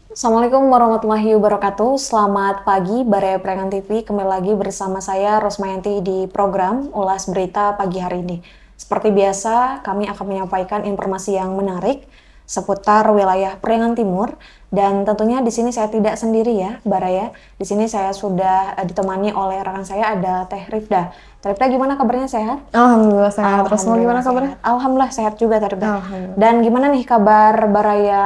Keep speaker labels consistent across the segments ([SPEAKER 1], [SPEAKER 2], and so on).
[SPEAKER 1] Assalamualaikum warahmatullahi wabarakatuh. Selamat pagi, Baraya Perangan TV. Kembali lagi bersama saya Rosmayanti di program Ulas Berita pagi hari ini. Seperti biasa, kami akan menyampaikan informasi yang menarik seputar wilayah Priangan Timur, dan tentunya di sini saya tidak sendiri ya, Baraya. Di sini saya sudah ditemani oleh rekan saya, ada Teh Rifda. Teh Rifda, gimana kabarnya, sehat?
[SPEAKER 2] Alhamdulillah sehat. Terus mau gimana kabarnya?
[SPEAKER 1] Alhamdulillah sehat juga, Teh Rifda. Dan gimana nih kabar Baraya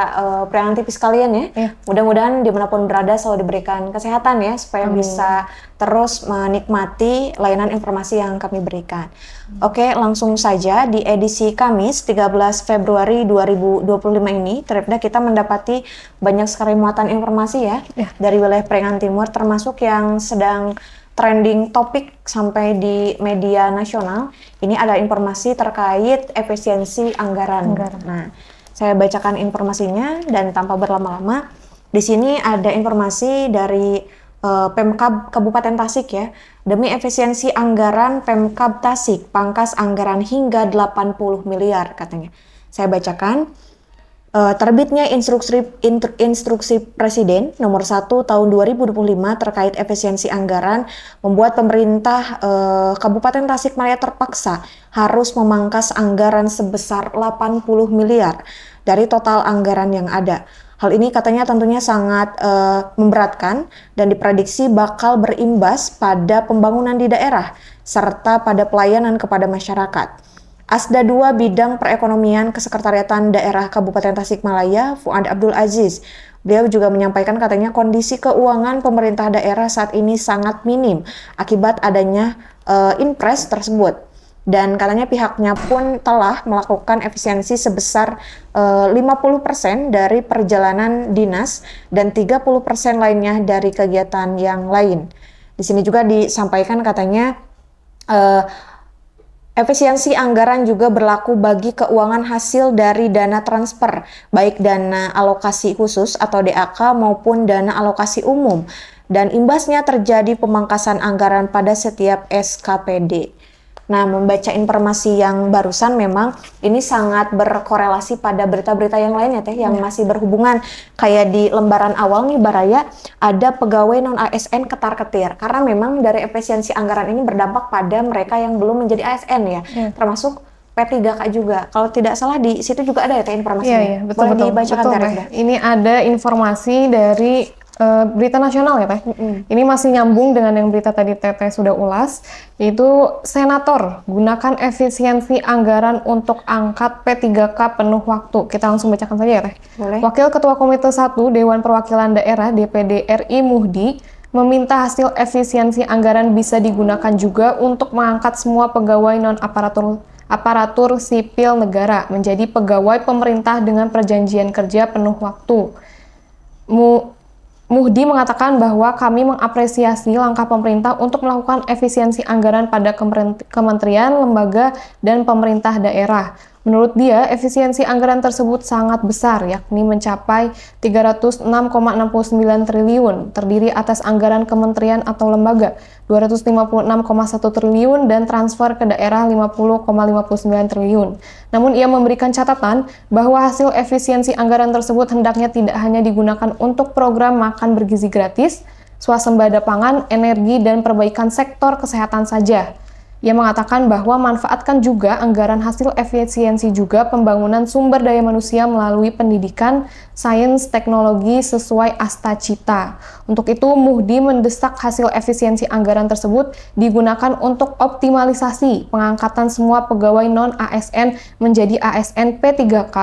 [SPEAKER 1] Priangan TV sekalian ya?
[SPEAKER 2] Iya.
[SPEAKER 1] Mudah-mudahan dimanapun berada selalu diberikan kesehatan ya, supaya bisa terus menikmati layanan informasi yang kami berikan. Oke, langsung saja di edisi Kamis 13 Februari 2025 ini, ternyata kita mendapati banyak sekali muatan informasi ya, dari wilayah Priangan Timur, termasuk yang sedang trending topik sampai di media nasional. Ini ada informasi terkait efisiensi anggaran. Nah, saya bacakan informasinya dan tanpa berlama-lama, di sini ada informasi dari Pemkab Kabupaten Tasik ya. Demi efisiensi anggaran, Pemkab Tasik pangkas anggaran hingga 80 miliar katanya. Saya bacakan. Terbitnya instruksi Presiden nomor 1 tahun 2025 terkait efisiensi anggaran membuat pemerintah Kabupaten Tasikmalaya terpaksa harus memangkas anggaran sebesar 80 miliar dari total anggaran yang ada. Hal ini katanya tentunya sangat memberatkan dan diprediksi bakal berimbas pada pembangunan di daerah serta pada pelayanan kepada masyarakat. Asda 2 Bidang Perekonomian Kesekretariatan Daerah Kabupaten Tasikmalaya, Fuad Abdul Aziz, beliau juga menyampaikan katanya kondisi keuangan pemerintah daerah saat ini sangat minim akibat adanya impres tersebut. Dan katanya pihaknya pun telah melakukan efisiensi sebesar 50% dari perjalanan dinas dan 30% lainnya dari kegiatan yang lain. Di sini juga disampaikan katanya efisiensi anggaran juga berlaku bagi keuangan hasil dari dana transfer, baik dana alokasi khusus atau DAK maupun dana alokasi umum. Dan imbasnya terjadi pemangkasan anggaran pada setiap SKPD. Nah, membaca informasi yang barusan memang ini sangat berkorelasi pada berita-berita yang lainnya Teh, yang masih berhubungan. Kayak di lembaran awal nih Baraya, ada pegawai non-ASN ketar-ketir. Karena memang dari efisiensi anggaran ini berdampak pada mereka yang belum menjadi ASN ya. Termasuk P3K juga. Kalau tidak salah di situ juga ada ya Teh informasinya.
[SPEAKER 2] Iya, betul.
[SPEAKER 1] Boleh dibacakan Teh Rifda?
[SPEAKER 2] Ini ada informasi dari berita nasional ya Teh. Ini masih nyambung dengan yang berita tadi Teteh sudah ulas, yaitu Senator gunakan efisiensi anggaran untuk angkat P3K penuh waktu. Kita langsung bacakan saja ya Teh.
[SPEAKER 1] Boleh.
[SPEAKER 2] Wakil Ketua Komite 1 Dewan Perwakilan Daerah DPD RI Muhdi meminta hasil efisiensi anggaran bisa digunakan juga untuk mengangkat semua pegawai aparatur sipil negara menjadi pegawai pemerintah dengan perjanjian kerja penuh waktu. Muhdi mengatakan bahwa kami mengapresiasi langkah pemerintah untuk melakukan efisiensi anggaran pada kementerian, lembaga, dan pemerintah daerah. Menurut dia, efisiensi anggaran tersebut sangat besar, yakni mencapai 306,69 triliun, terdiri atas anggaran kementerian atau lembaga 256,1 triliun dan transfer ke daerah 50,59 triliun. Namun ia memberikan catatan bahwa hasil efisiensi anggaran tersebut hendaknya tidak hanya digunakan untuk program makan bergizi gratis, swasembada pangan, energi, dan perbaikan sektor kesehatan saja. Ia mengatakan bahwa manfaatkan juga anggaran hasil efisiensi juga pembangunan sumber daya manusia melalui pendidikan, sains, teknologi sesuai asta cita. Untuk itu, Muhdi mendesak hasil efisiensi anggaran tersebut digunakan untuk optimalisasi pengangkatan semua pegawai non-ASN menjadi ASN P3K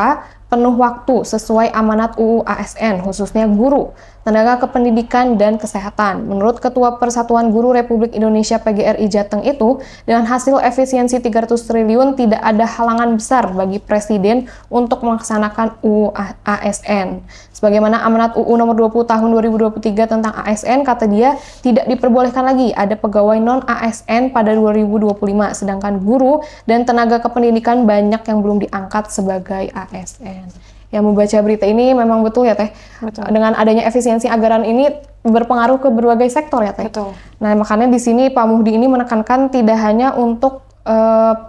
[SPEAKER 2] penuh waktu sesuai amanat UU ASN, khususnya guru, tenaga kependidikan, dan kesehatan. Menurut Ketua Persatuan Guru Republik Indonesia PGRI Jateng itu, dengan hasil efisiensi 300 triliun tidak ada halangan besar bagi Presiden untuk melaksanakan UU ASN. Sebagaimana amanat UU nomor 20 tahun 2023 tentang ASN, kata dia, tidak diperbolehkan lagi ada pegawai non-ASN pada 2025, sedangkan guru dan tenaga kependidikan banyak yang belum diangkat sebagai ASN. Yang membaca berita ini memang betul ya Teh.
[SPEAKER 1] Betul.
[SPEAKER 2] Dengan adanya efisiensi anggaran ini berpengaruh ke berbagai sektor ya Teh.
[SPEAKER 1] Betul.
[SPEAKER 2] Nah makanya di sini Pak Muhdi ini menekankan tidak hanya untuk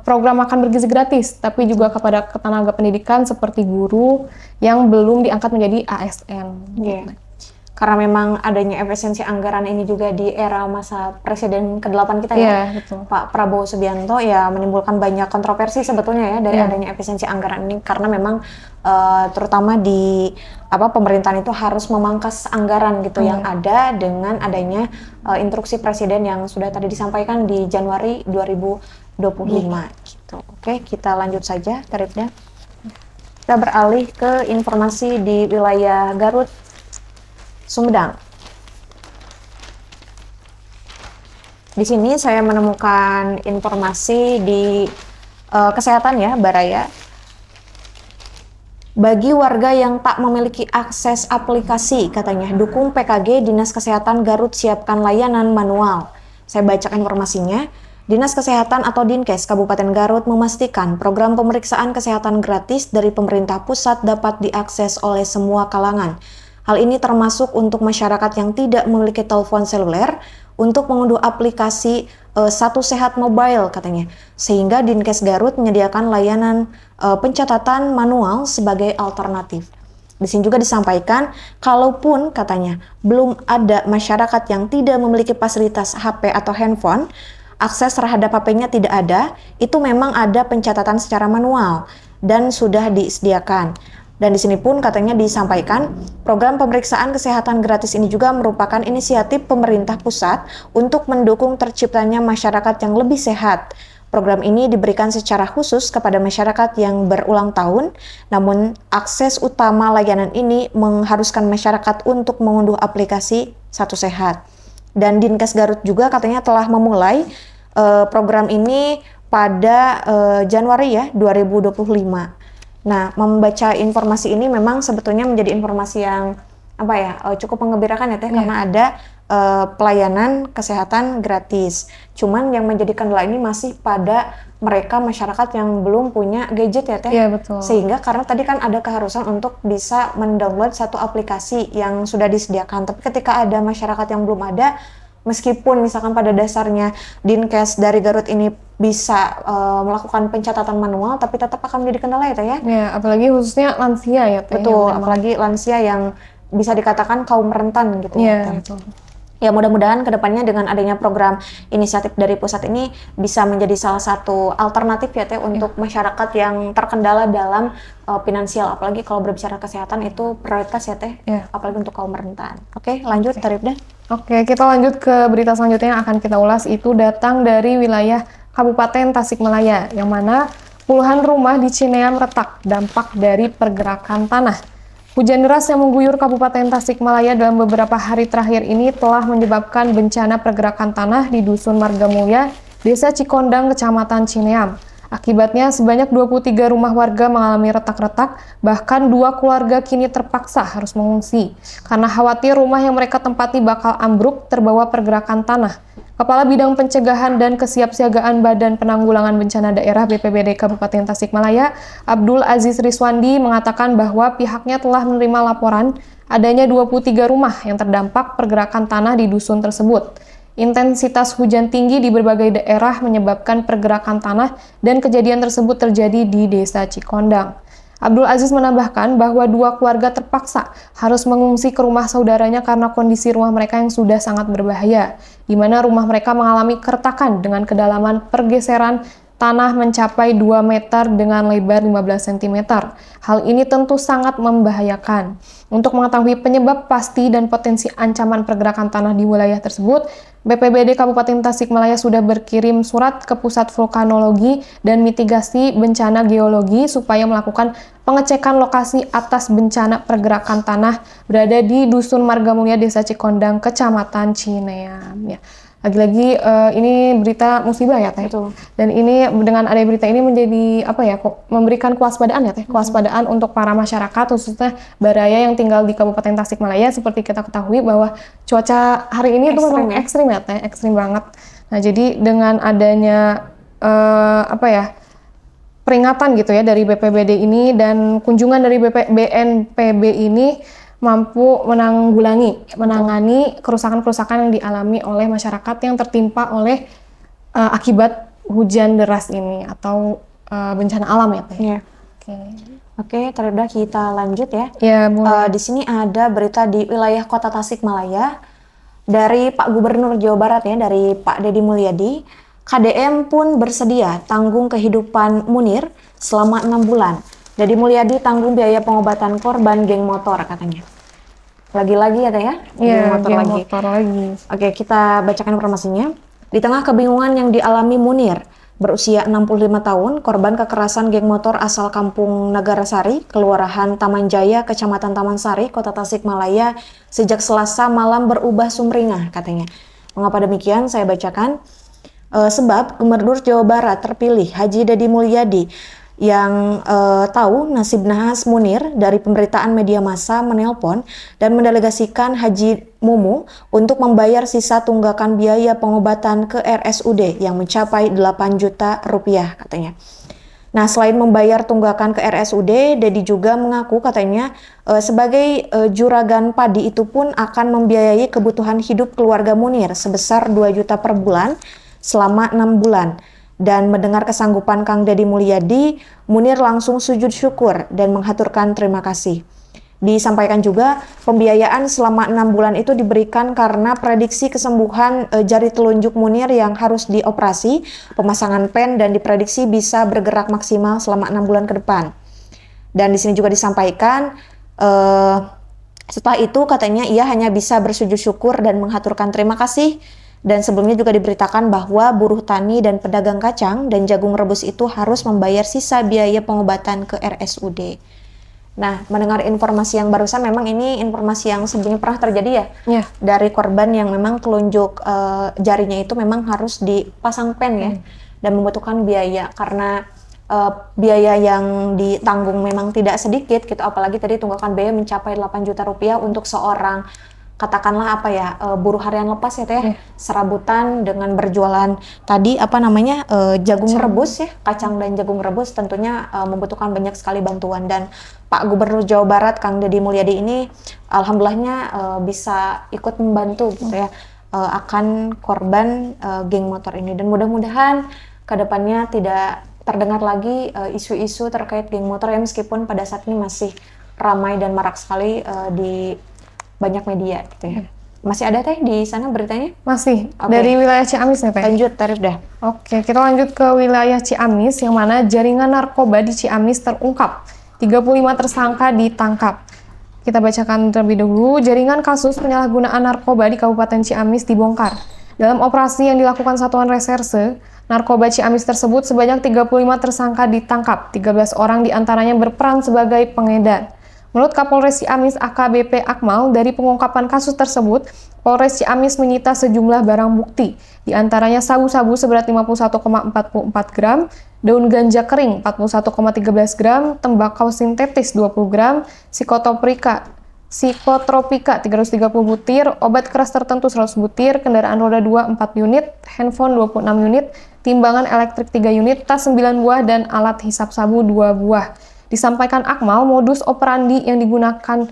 [SPEAKER 2] program makan bergizi gratis, tapi juga kepada tenaga pendidikan seperti guru yang belum diangkat menjadi ASN.
[SPEAKER 1] Iya. Karena memang adanya efisiensi anggaran ini juga di era masa Presiden ke-8 kita ya,
[SPEAKER 2] Betul.
[SPEAKER 1] Pak Prabowo Subianto, ya menimbulkan banyak kontroversi sebetulnya ya dari adanya efisiensi anggaran ini, karena memang terutama di pemerintahan itu harus memangkas anggaran gitu yang ada dengan adanya instruksi Presiden yang sudah tadi disampaikan di Januari 2025 gitu. Oke, kita lanjut saja, Tarifda. Kita beralih ke informasi di wilayah Garut, Sumedang. Di sini saya menemukan informasi di kesehatan ya, Baraya. Bagi warga yang tak memiliki akses aplikasi, katanya, dukung PKG Dinas Kesehatan Garut siapkan layanan manual. Saya bacakan informasinya. Dinas Kesehatan atau Dinkes Kabupaten Garut memastikan program pemeriksaan kesehatan gratis dari pemerintah pusat dapat diakses oleh semua kalangan. Hal ini termasuk untuk masyarakat yang tidak memiliki telepon seluler untuk mengunduh aplikasi Satu Sehat Mobile, katanya. Sehingga Dinkes Garut menyediakan layanan pencatatan manual sebagai alternatif. Di sini juga disampaikan, kalaupun katanya belum ada masyarakat yang tidak memiliki fasilitas HP atau handphone, akses terhadap HP-nya tidak ada, itu memang ada pencatatan secara manual dan sudah disediakan. Dan di sini pun katanya disampaikan, program pemeriksaan kesehatan gratis ini juga merupakan inisiatif pemerintah pusat untuk mendukung terciptanya masyarakat yang lebih sehat. Program ini diberikan secara khusus kepada masyarakat yang berulang tahun, namun akses utama layanan ini mengharuskan masyarakat untuk mengunduh aplikasi Satu Sehat. Dan Dinkes Garut juga katanya telah memulai program ini pada Januari ya 2025. Nah, membaca informasi ini memang sebetulnya menjadi informasi yang cukup menggembirakan ya Teh, karena ada pelayanan kesehatan gratis. Cuman yang menjadi kendala ini masih pada mereka masyarakat yang belum punya gadget ya Teh.
[SPEAKER 2] Iya, betul.
[SPEAKER 1] Sehingga karena tadi kan ada keharusan untuk bisa mendownload satu aplikasi yang sudah disediakan. Tapi ketika ada masyarakat yang belum ada, meskipun misalkan pada dasarnya Dinkes dari Garut ini bisa melakukan pencatatan manual, tapi tetap akan menjadi kendala ya Teh ya?
[SPEAKER 2] Ya, apalagi khususnya lansia ya Teh.
[SPEAKER 1] Betul, apalagi lansia yang bisa dikatakan kaum rentan gitu ya Teh.
[SPEAKER 2] Betul.
[SPEAKER 1] Ya mudah-mudahan kedepannya dengan adanya program inisiatif dari pusat ini bisa menjadi salah satu alternatif ya Teh untuk masyarakat yang terkendala dalam finansial, apalagi kalau berbicara kesehatan itu prioritas ya Teh, apalagi untuk kaum rentan. Oke, lanjut Tarifda.
[SPEAKER 2] Oke, kita lanjut ke berita selanjutnya yang akan kita ulas, itu datang dari wilayah Kabupaten Tasikmalaya, yang mana puluhan rumah di Cineam retak dampak dari pergerakan tanah. Hujan deras yang mengguyur Kabupaten Tasikmalaya dalam beberapa hari terakhir ini telah menyebabkan bencana pergerakan tanah di Dusun Margamulya, Desa Cikondang, Kecamatan Cineam. Akibatnya sebanyak 23 rumah warga mengalami retak-retak, bahkan 2 keluarga kini terpaksa harus mengungsi karena khawatir rumah yang mereka tempati bakal ambruk terbawa pergerakan tanah. Kepala Bidang Pencegahan dan Kesiapsiagaan Badan Penanggulangan Bencana Daerah BPBD Kabupaten Tasikmalaya, Abdul Aziz Riswandi, mengatakan bahwa pihaknya telah menerima laporan adanya 23 rumah yang terdampak pergerakan tanah di dusun tersebut. Intensitas hujan tinggi di berbagai daerah menyebabkan pergerakan tanah dan kejadian tersebut terjadi di Desa Cikondang. Abdul Aziz menambahkan bahwa 2 keluarga terpaksa harus mengungsi ke rumah saudaranya karena kondisi rumah mereka yang sudah sangat berbahaya, di mana rumah mereka mengalami keretakan dengan kedalaman pergeseran tanah mencapai 2 meter dengan lebar 15 cm. Hal ini tentu sangat membahayakan. Untuk mengetahui penyebab pasti dan potensi ancaman pergerakan tanah di wilayah tersebut, BPBD Kabupaten Tasikmalaya sudah berkirim surat ke Pusat Vulkanologi dan Mitigasi Bencana Geologi supaya melakukan pengecekan lokasi atas bencana pergerakan tanah berada di Dusun Margamulya, Desa Cikondang, Kecamatan Cineam. Ya. Lagi-lagi ini berita musibah ya Teh. Dan ini dengan ada berita ini menjadi memberikan kewaspadaan ya Teh, kewaspadaan untuk para masyarakat khususnya Baraya yang tinggal di Kabupaten Tasikmalaya. Seperti kita ketahui bahwa cuaca hari ini itu memang ekstrim ya Teh, ekstrim banget. Nah, jadi dengan adanya peringatan gitu ya dari BPBD ini dan kunjungan dari BNPB ini mampu menangani kerusakan-kerusakan yang dialami oleh masyarakat yang tertimpa oleh akibat hujan deras ini atau bencana alam ya Teh?
[SPEAKER 1] Iya.
[SPEAKER 2] Oke.
[SPEAKER 1] Oke, terlebih kita lanjut ya.
[SPEAKER 2] Ya, mulai.
[SPEAKER 1] Di sini ada berita di wilayah Kota Tasikmalaya dari Pak Gubernur Jawa Barat ya, dari Pak Deddy Mulyadi. KDM pun bersedia tanggung kehidupan Munir selama 6 bulan. Deddy Mulyadi tanggung biaya pengobatan korban geng motor katanya. Lagi-lagi ya Teh ya?
[SPEAKER 2] Iya,
[SPEAKER 1] geng
[SPEAKER 2] motor lagi.
[SPEAKER 1] Oke, kita bacakan informasinya. Di tengah kebingungan yang dialami Munir, berusia 65 tahun, korban kekerasan geng motor asal Kampung Nagarsari, Kelurahan Taman Jaya, Kecamatan Taman Sari, Kota Tasikmalaya, sejak Selasa malam berubah sumringah katanya. Mengapa demikian? Saya bacakan. Sebab Gubernur Jawa Barat terpilih Haji Deddy Mulyadi yang tahu nasib nahas Munir dari pemberitaan media massa menelpon dan mendelegasikan Haji Mumu untuk membayar sisa tunggakan biaya pengobatan ke RSUD yang mencapai 8 juta rupiah katanya. Nah, selain membayar tunggakan ke RSUD, Deddy juga mengaku katanya sebagai juragan padi itu pun akan membiayai kebutuhan hidup keluarga Munir sebesar 2 juta per bulan selama 6 bulan. Dan mendengar kesanggupan Kang Deddy Mulyadi, Munir langsung sujud syukur dan menghaturkan terima kasih. Disampaikan juga pembiayaan selama 6 bulan itu diberikan karena prediksi kesembuhan jari telunjuk Munir yang harus dioperasi, pemasangan pen dan diprediksi bisa bergerak maksimal selama 6 bulan ke depan. Dan di sini juga disampaikan setelah itu katanya ia hanya bisa bersujud syukur dan menghaturkan terima kasih. Dan sebelumnya juga diberitakan bahwa buruh tani dan pedagang kacang dan jagung rebus itu harus membayar sisa biaya pengobatan ke RSUD. Nah, mendengar informasi yang barusan, memang ini informasi yang sebelumnya pernah terjadi ya? Yeah. Dari korban yang memang telunjuk jarinya itu memang harus dipasang pen ya, dan membutuhkan biaya karena biaya yang ditanggung memang tidak sedikit gitu, apalagi tadi tunggakan biaya mencapai 8 juta rupiah untuk seorang katakanlah apa ya, buruh harian lepas ya Teh, serabutan dengan berjualan tadi apa namanya jagung rebus ya, kacang dan jagung rebus tentunya membutuhkan banyak sekali bantuan. Dan Pak Gubernur Jawa Barat Kang Deddy Mulyadi ini alhamdulillahnya bisa ikut membantu gitu ya akan korban geng motor ini, dan mudah-mudahan kedepannya tidak terdengar lagi isu-isu terkait geng motor ya, meskipun pada saat ini masih ramai dan marak sekali di banyak media gitu ya. Masih ada Teh di sana beritanya? Masih.
[SPEAKER 2] Okay. Dari wilayah Ciamis nih Teh.
[SPEAKER 1] Lanjut, Tarif dah.
[SPEAKER 2] Oke, kita lanjut ke wilayah Ciamis yang mana jaringan narkoba di Ciamis terungkap. 35 tersangka ditangkap. Kita bacakan terlebih dahulu. Jaringan kasus penyalahgunaan narkoba di Kabupaten Ciamis dibongkar. Dalam operasi yang dilakukan Satuan Reserse Narkoba Ciamis tersebut sebanyak 35 tersangka ditangkap. 13 orang diantaranya berperan sebagai pengedar. Menurut Kapolres Ciamis AKBP Akmal, dari pengungkapan kasus tersebut, Polres Ciamis menyita sejumlah barang bukti, di antaranya sabu-sabu seberat 51,44 gram, daun ganja kering 41,13 gram, tembakau sintetis 20 gram, psikotropika 330 butir, obat keras tertentu 100 butir, kendaraan roda 2 4 unit, handphone 26 unit, timbangan elektrik 3 unit, tas 9 buah, dan alat hisap sabu 2 buah. Disampaikan Akmal, modus operandi yang digunakan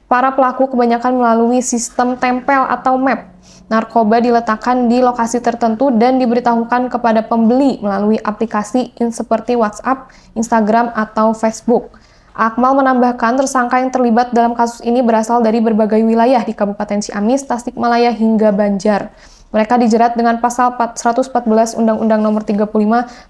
[SPEAKER 2] para pelaku kebanyakan melalui sistem tempel atau map. Narkoba diletakkan di lokasi tertentu dan diberitahukan kepada pembeli melalui aplikasi seperti WhatsApp, Instagram, atau Facebook. Akmal menambahkan tersangka yang terlibat dalam kasus ini berasal dari berbagai wilayah di Kabupaten Ciamis, Tasikmalaya, hingga Banjar. Mereka dijerat dengan pasal 114 Undang-Undang Nomor 35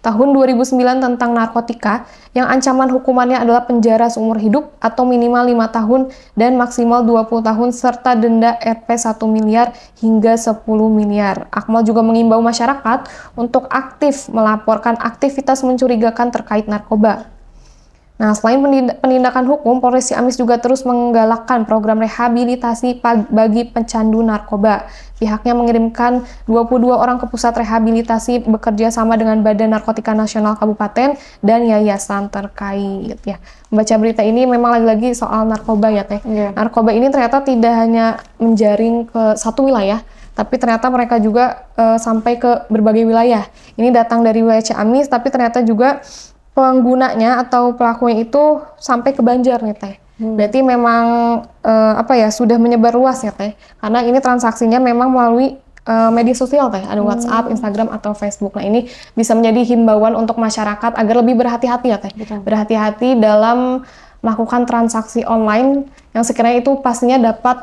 [SPEAKER 2] Tahun 2009 tentang narkotika yang ancaman hukumannya adalah penjara seumur hidup atau minimal 5 tahun dan maksimal 20 tahun serta denda Rp 1 miliar hingga 10 miliar. Akmal juga mengimbau masyarakat untuk aktif melaporkan aktivitas mencurigakan terkait narkoba. Nah, selain penindakan hukum, Polres Ciamis juga terus menggalakkan program rehabilitasi bagi pecandu narkoba. Pihaknya mengirimkan 22 orang ke pusat rehabilitasi bekerja sama dengan Badan Narkotika Nasional Kabupaten dan yayasan terkait. Ya, membaca berita ini memang lagi-lagi soal narkoba ya Teh. Yeah. Narkoba ini ternyata tidak hanya menjaring ke satu wilayah, tapi ternyata mereka juga sampai ke berbagai wilayah. Ini datang dari wilayah Ciamis, tapi ternyata juga penggunanya atau pelakunya itu sampai ke Banjar nih Teh. Berarti memang sudah menyebar luas ya Teh. Karena ini transaksinya memang melalui media sosial teh, ada WhatsApp, Instagram atau Facebook. Nah, ini bisa menjadi himbauan untuk masyarakat agar lebih berhati-hati ya teh.
[SPEAKER 1] Betul.
[SPEAKER 2] Berhati-hati dalam melakukan transaksi online yang sekiranya itu pastinya dapat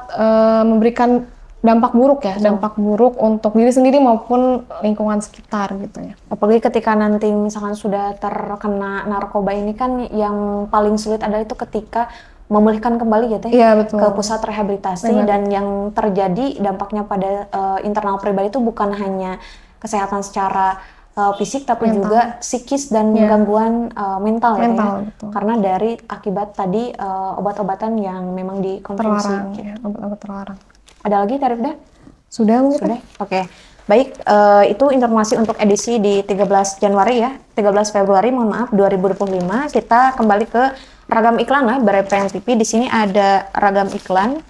[SPEAKER 2] memberikan dampak buruk ya, dampak buruk untuk diri sendiri maupun lingkungan sekitar gitu ya.
[SPEAKER 1] Apalagi ketika nanti misalkan sudah terkena narkoba ini kan yang paling sulit adalah itu ketika memulihkan kembali ya teh
[SPEAKER 2] Iya, betul.
[SPEAKER 1] ke pusat rehabilitasi.
[SPEAKER 2] Benar.
[SPEAKER 1] Dan yang terjadi dampaknya pada internal pribadi itu bukan hanya kesehatan secara fisik tapi
[SPEAKER 2] Mental.
[SPEAKER 1] juga psikis dan
[SPEAKER 2] Iya.
[SPEAKER 1] gangguan mental ya teh ya.
[SPEAKER 2] Mental, betul.
[SPEAKER 1] Karena dari akibat tadi obat-obatan yang memang dikonsumsi.
[SPEAKER 2] Terlarang ya, obat-obat terlarang.
[SPEAKER 1] Ada lagi Teh Rifda?
[SPEAKER 2] Sudah mungkin?
[SPEAKER 1] Sudah? Oke. Baik, itu informasi untuk edisi di 13 Januari ya, 13 Februari, mohon maaf, 2025. Kita kembali ke ragam iklan lah, Barai Priangan TV. Di sini ada ragam iklan.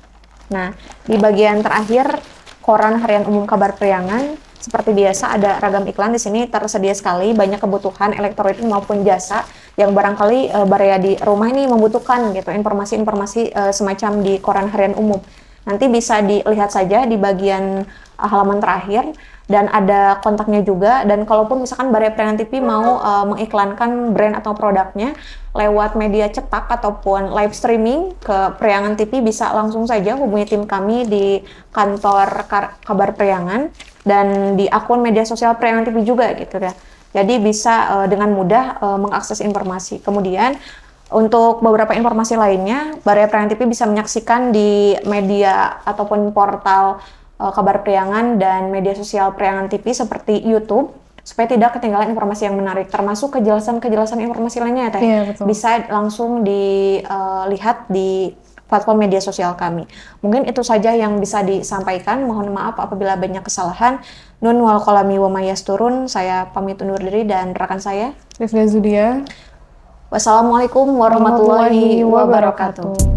[SPEAKER 1] Nah, di bagian terakhir, koran harian umum kabar Priangan. Seperti biasa ada ragam iklan di sini tersedia sekali, banyak kebutuhan elektronik maupun jasa yang barangkali Baraya di rumah ini membutuhkan gitu, informasi-informasi semacam di koran harian umum. Nanti bisa dilihat saja di bagian halaman terakhir dan ada kontaknya juga. Dan kalaupun misalkan Baraya Priangan TV mau mengiklankan brand atau produknya lewat media cetak ataupun live streaming ke Priangan TV, bisa langsung saja hubungi tim kami di kantor kabar Priangan dan di akun media sosial Priangan TV juga gitu ya. Jadi bisa dengan mudah mengakses informasi. Kemudian untuk beberapa informasi lainnya, Baraya Priangan TV bisa menyaksikan di media ataupun portal kabar Priangan dan media sosial Priangan TV seperti YouTube, supaya tidak ketinggalan informasi yang menarik, termasuk kejelasan informasi lainnya ya Teh.
[SPEAKER 2] Iya, betul.
[SPEAKER 1] Bisa langsung dilihat di platform media sosial kami. Mungkin itu saja yang bisa disampaikan. Mohon maaf apabila banyak kesalahan. Nun wal qalami wa mayasturun. Saya pamit undur diri dan rekan saya
[SPEAKER 2] Rifda Zudia.
[SPEAKER 1] wassalamualaikum warahmatullahi wabarakatuh.